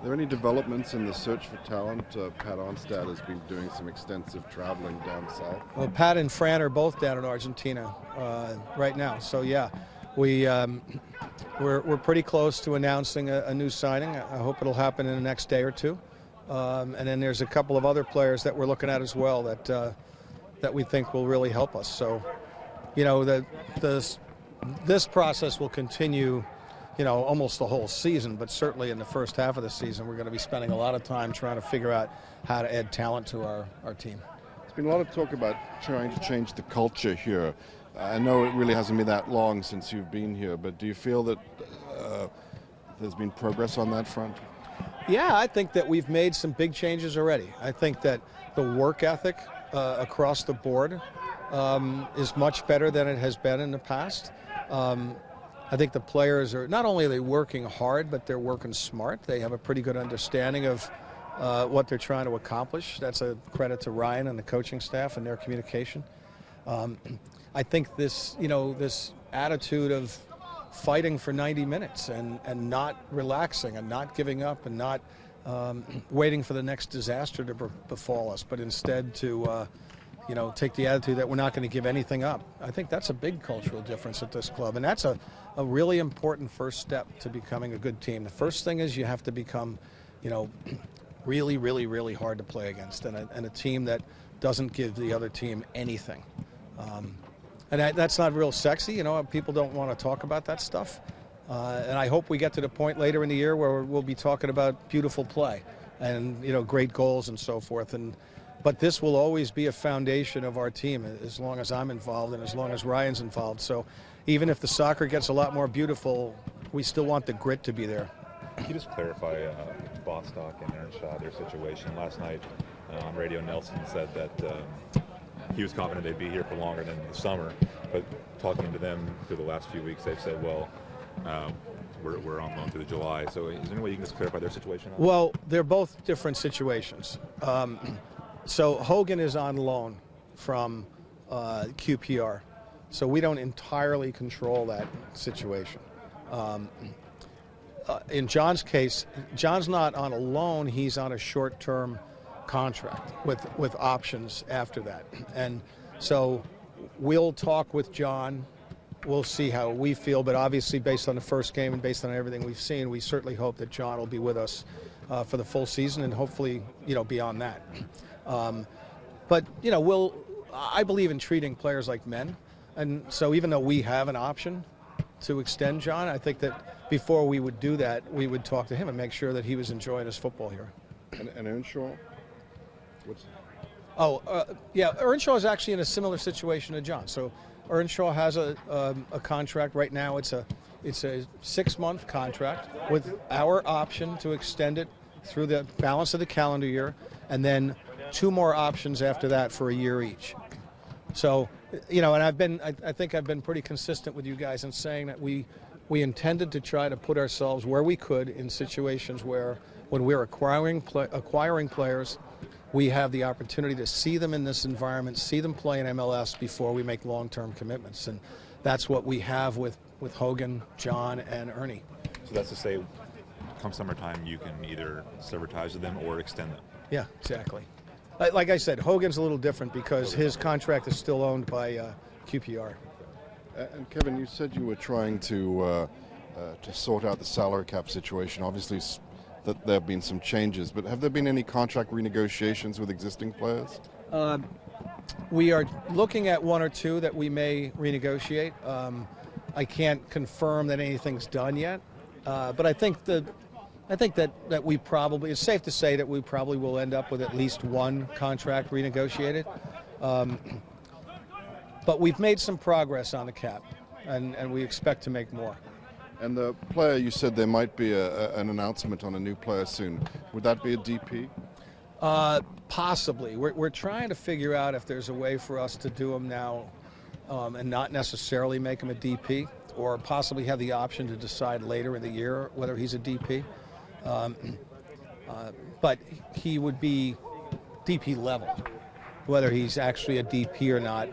Are there any developments in the search for talent? Pat Onstad has been doing some extensive traveling down south. Well, Pat and Fran are both down in Argentina right now. So yeah, we're pretty close to announcing a new signing. I hope it'll happen in the next day or two. And then there's a couple of other players that we're looking at as well that we think will really help us. So, you know, this process will continue, you know, almost the whole season, but certainly in the first half of the season, we're going to be spending a lot of time trying to figure out how to add talent to our team. There's been a lot of talk about trying to change the culture here. I know it really hasn't been that long since you've been here, but do you feel that there's been progress on that front? Yeah, I think that we've made some big changes already. I think that the work ethic across the board is much better than it has been in the past. I think the players are, not only are they working hard, but they're working smart. They have a pretty good understanding of what they're trying to accomplish. That's a credit to Ryan and the coaching staff and their communication. I think this, you know, this attitude of fighting for 90 minutes and not relaxing and not giving up and not waiting for the next disaster to befall us, but instead to you know, take the attitude that we're not going to give anything up. I think that's a big cultural difference at this club, and that's a really important first step to becoming a good team. The first thing is you have to become, you know, really, really, really hard to play against, and a team that doesn't give the other team anything. And that's not real sexy, you know, people don't want to talk about that stuff. And I hope we get to the point later in the year where we'll be talking about beautiful play and, you know, great goals and so forth. But this will always be a foundation of our team as long as I'm involved and as long as Ryan's involved. So even if the soccer gets a lot more beautiful, we still want the grit to be there. Can you just clarify Bostock and Earnshaw, their situation? Last night on radio, Nelson said that he was confident they'd be here for longer than the summer. But talking to them through the last few weeks, they've said, well, we're on loan through July. So is there any way you can just clarify their situation? Well, they're both different situations. So Hogan is on loan from QPR, so we don't entirely control that situation. In John's case, John's not on a loan, he's on a short-term contract with options after that. And so we'll talk with John, we'll see how we feel, but obviously based on the first game and based on everything we've seen, we certainly hope that John will be with us for the full season and hopefully, you know, beyond that. But, you know, I believe in treating players like men. And so even though we have an option to extend John, I think that before we would do that, we would talk to him and make sure that he was enjoying his football here. And Earnshaw? Yeah, Earnshaw is actually in a similar situation to John. So Earnshaw has a contract right now. It's a 6-month contract with our option to extend it through the balance of the calendar year, and then 2 more options after that for a year each. So, you know, and I think I've been pretty consistent with you guys in saying that we intended to try to put ourselves where we could in situations where when we're acquiring players, we have the opportunity to see them in this environment, see them play in MLS before we make long-term commitments. And that's what we have with Hogan, John, and Ernie. So that's to say, come summertime, you can either sever ties with them or extend them. Yeah, exactly. Like I said, Hogan's a little different because his contract is still owned by QPR. And Kevin, you said you were trying to sort out the salary cap situation. Obviously, that there have been some changes, but have there been any contract renegotiations with existing players? We are looking at 1 or 2 that we may renegotiate. I can't confirm that anything's done yet, but I think that we probably, it's safe to say that we probably will end up with at least 1 contract renegotiated. But we've made some progress on the cap, and we expect to make more. And the player, you said there might be an announcement on a new player soon. Would that be a DP? Possibly. We're trying to figure out if there's a way for us to do them now and not necessarily make him a DP, or possibly have the option to decide later in the year whether he's a DP. But he would be DP level. Whether he's actually a DP or not,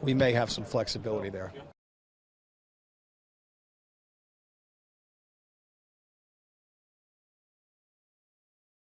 we may have some flexibility there.